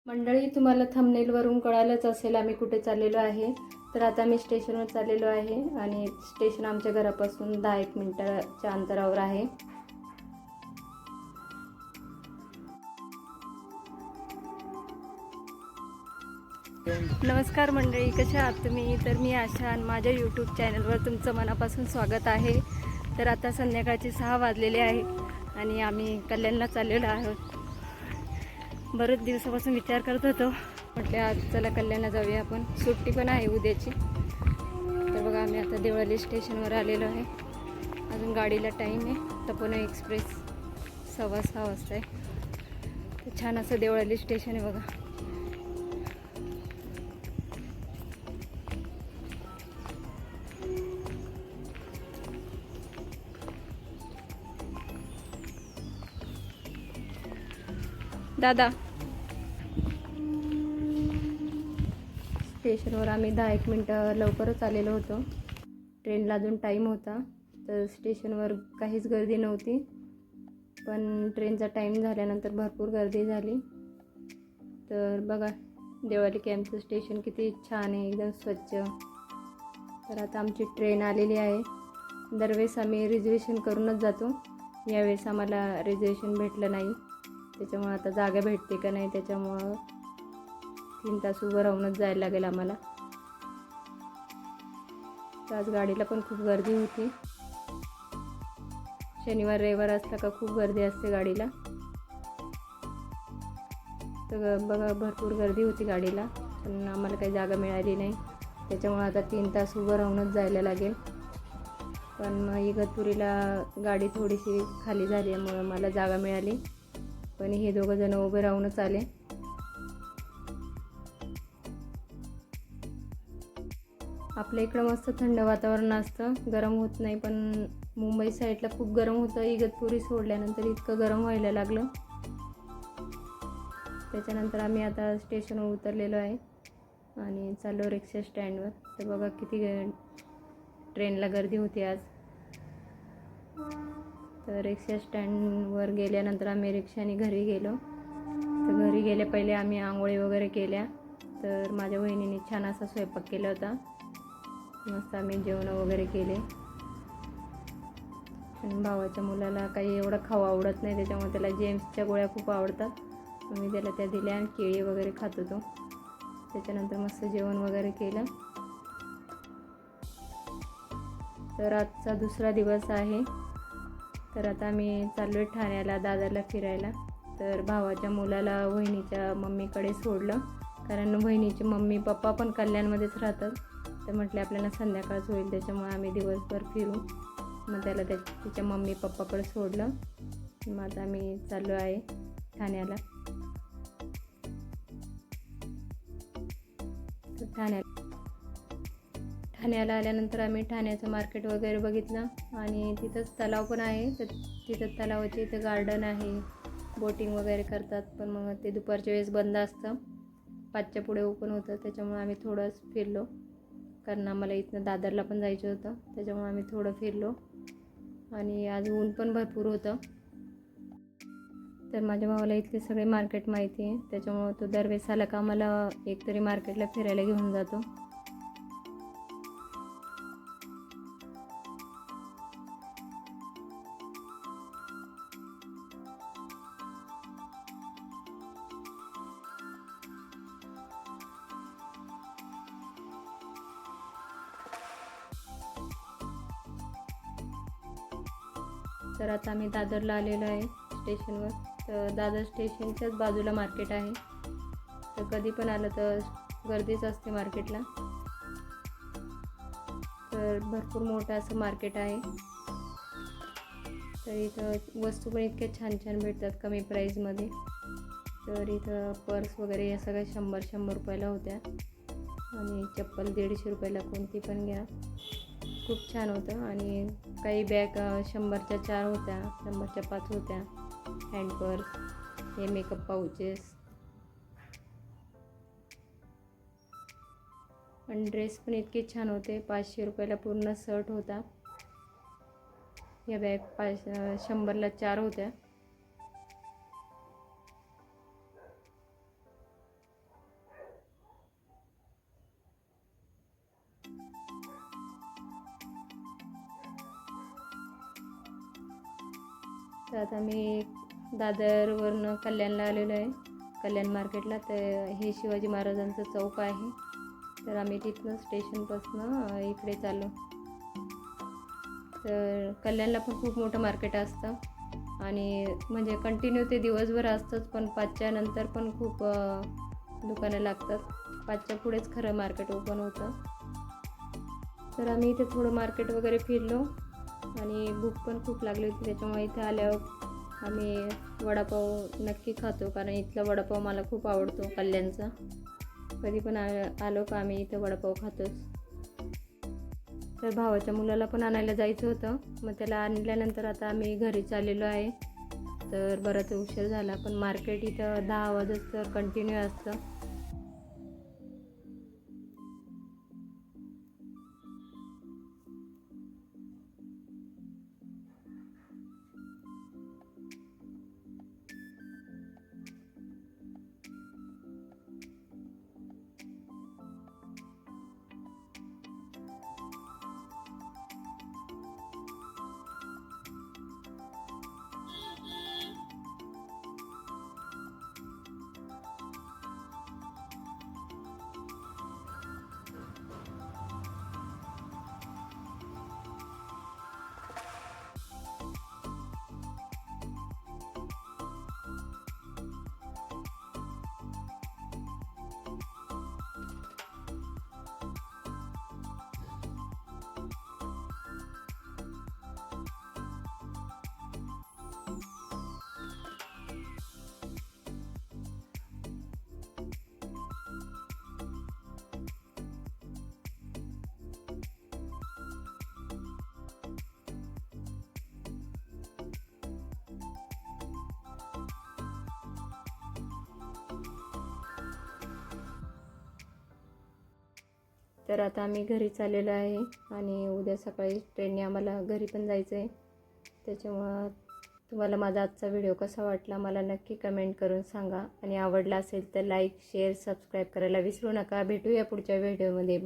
मंडळी, तुम्हाला थंबनेलवरून कळालंच असेल आम्ही कुठे चाललेलो आहे. तर आता मी स्टेशनवर चाललेलो आहे आणि स्टेशन आमच्या घरापासून 10-1 मिनिटाच्या अंतरावर आहे. नमस्कार मंडळी, कशा आहात तुम्ही? तर मी आशा आणि माझ्या यूट्यूब चॅनलवर तुमचं मनापासून स्वागत आहे. तर आता संध्याकाळचे 6 वाजलेले आहे आणि आम्ही कल्याणला चाललेलो आहोत. बरेच दिवसापासून विचार करत होतो, म्हटलं आज चला कल्याणला जाऊया आपण. सुट्टी पण आहे उद्याची. तर बघा, आम्ही आता देवळाली स्टेशनवर आलेलो आहे. अजून गाडीला टाईम आहे. तपोवन एक्सप्रेस 6:15 वाजता आहे. तर छान असं देवळाली स्टेशन आहे बघा. दादा, स्टेशनवर आम्ही 10-1 मिनटं लवकरच आलेलो होतो. ट्रेनला अजून टाईम होता. तर स्टेशनवर काहीच गर्दी नव्हती, पण ट्रेनचा टाईम झाल्यानंतर भरपूर गर्दी झाली. तर बघा, देवळाली कॅम्पचं स्टेशन किती छान आहे, एकदम स्वच्छ. तर आता आमची ट्रेन आलेली आहे. दरवेळेस आम्ही रिझर्वेशन करूनच जातो. यावेळेस आम्हाला रिझर्वेशन भेटलं नाही, त्याच्यामुळं आता जागा भेटते का नाही त्याच्यामुळं 3 तास उभं राहूनच जायला लागेल आम्हाला. तर आज गाडीला पण खूप गर्दी होती. शनिवार रविवार असला का खूप गर्दी असते गाडीला. तर बघा, भरपूर गर्दी होती गाडीला, पण आम्हाला काही जागा मिळाली नाही. त्याच्यामुळं आता 3 तास उभं राहूनच जायला लागेल. पण मग इगतपुरीला गाडी थोडीशी खाली झाल्यामुळं मला जागा मिळाली. पण हे दोघं जण उभे राहूनच आले. आपल्या इकडं मस्त थंड वातावरण असतं, गरम होत नाही. पण मुंबई साईडला खूप गरम होतं. इगतपुरी सोडल्यानंतर इतकं गरम व्हायला लागलं. त्याच्यानंतर आम्ही आता स्टेशनवर उतरलेलो आहे आणि चाललो रिक्षा स्टँडवर. तर बघा किती ट्रेनला गर्दी होती आज. तर रिक्षा स्टँडवर गेल्यानंतर आम्ही रिक्षाने घरी गेलो. तर घरी गेल्या पहिले आम्ही आंघोळी वगैरे केल्या. तर माझ्या वहिनीने छान असा स्वयंपाक केला होता. मस्त आम्ही जेवण वगैरे केले. आणि भावाच्या मुलाला काही एवढं खाऊ आवडत नाही, त्याच्यामुळे त्याला जेम्सच्या गोळ्या खूप आवडतात. मी त्याला त्या दिल्या आणि केळी वगैरे खात होतो. त्याच्यानंतर मस्त जेवण वगैरे केलं. तर आजचा दुसरा दिवस आहे. तर आता आम्ही चाललो आहे ठाण्याला, दादरला फिरायला. तर भावाच्या मुलाला वहिनीच्या मम्मीकडे सोडलं, कारण वहिनीचे मम्मी पप्पा पण कल्याणमध्येच राहतात. तर म्हटले आपल्याला संध्याकाळच होईल, त्याच्यामुळे आम्ही दिवसभर फिरू. मग त्याला तिच्या मम्मी पप्पाकडे सोडलं. मग आता आम्ही चाललो आहे ठाण्याला. तर ठाण्याला आल्यानंतर आम्ही ठाण्याचं मार्केट वगैरे बघितलं आणि तिथंच तलाव पण आहे. तर तिथं तलावाचे इथं गार्डन आहे, बोटिंग वगैरे करतात. पण मग ते दुपारच्या वेळेस बंद असतं, 5च्या पुढे ओपन होतं. त्याच्यामुळे आम्ही थोडंच फिरलो, कारण आम्हाला इथनं दादरला पण जायचं होतं. त्याच्यामुळे आम्ही थोडं फिरलो आणि आज ऊन पण भरपूर होतं. तर माझ्या भावाला इथले सगळे मार्केट माहिती आहे, त्याच्यामुळं तो दरवेळेस आला का आम्हाला एकतरी मार्केटला फिरायला घेऊन जातो. तर आता आम्ही दादरला आलेलो आहे स्टेशनवर. तर दादर स्टेशनच्याच बाजूला मार्केट आहे. तर कधी पण आलं तर गर्दीच असते मार्केटला. तर भरपूर मोठं असं मार्केट आहे. तर इथं वस्तू पण इतक्या छान छान भेटतात कमी प्राईजमध्ये. तर इथं पर्स वगैरे या सगळ्या 100 रुपयाला होत्या आणि चप्पल 150 रुपयाला कोणती पण घ्या. खूप छान होतं. आणि काही बॅग 100च्या 4 होत्या, 100च्या 5 होत्या. हँड पर्स, हे मेकअप पाउचेस आणि ड्रेस पण इतके छान होते. 500 रुपयाला पूर्ण शर्ट होता. या बॅग 100ला 4 होत्या. तर आता मी दादरवरनं कल्याणला आलेलो आहे, कल्याण मार्केटला. तर हे शिवाजी महाराजांचं चौक आहे. तर आम्ही तिथनं स्टेशनपासून इकडे चाललो. तर कल्याणला पण खूप मोठं मार्केट असतं आणि म्हणजे कंटिन्यू ते दिवसभर असतंच, पण 5च्या नंतर पण खूप दुकानं लागतात. 5च्या पुढेच खरं मार्केट ओपन होतं. तर आम्ही इथे थोडं मार्केट वगैरे फिरलो आणि भूक पण खूप लागली होती. त्याच्यामुळे इथे आल्यावर आम्ही वडापाव नक्की खातो, कारण इथला वडापाव मला खूप आवडतो कल्याणचा. कधी पण आलो का आम्ही इथं वडापाव खातोच. तर भावाच्या मुलाला पण आणायला जायचं होतं, मग त्याला आणल्यानंतर आता आम्ही घरी चाललेलो आहे. तर बराच उशीर झाला, पण मार्केट इथं 10 वाजत तर कंटिन्यू असतं. तर आता आम्ही घरी चाललेलो आहे आणि उद्या सकाळी ट्रेनने आम्हाला घरी पण जायचं आहे. त्याच्यामुळं तुम्हाला माझा आजचा व्हिडिओ कसा वाटला मला नक्की कमेंट करून सांगा आणि आवडला असेल तर लाईक, शेअर, सबस्क्राईब करायला विसरू नका. भेटूया पुढच्या व्हिडिओमध्ये.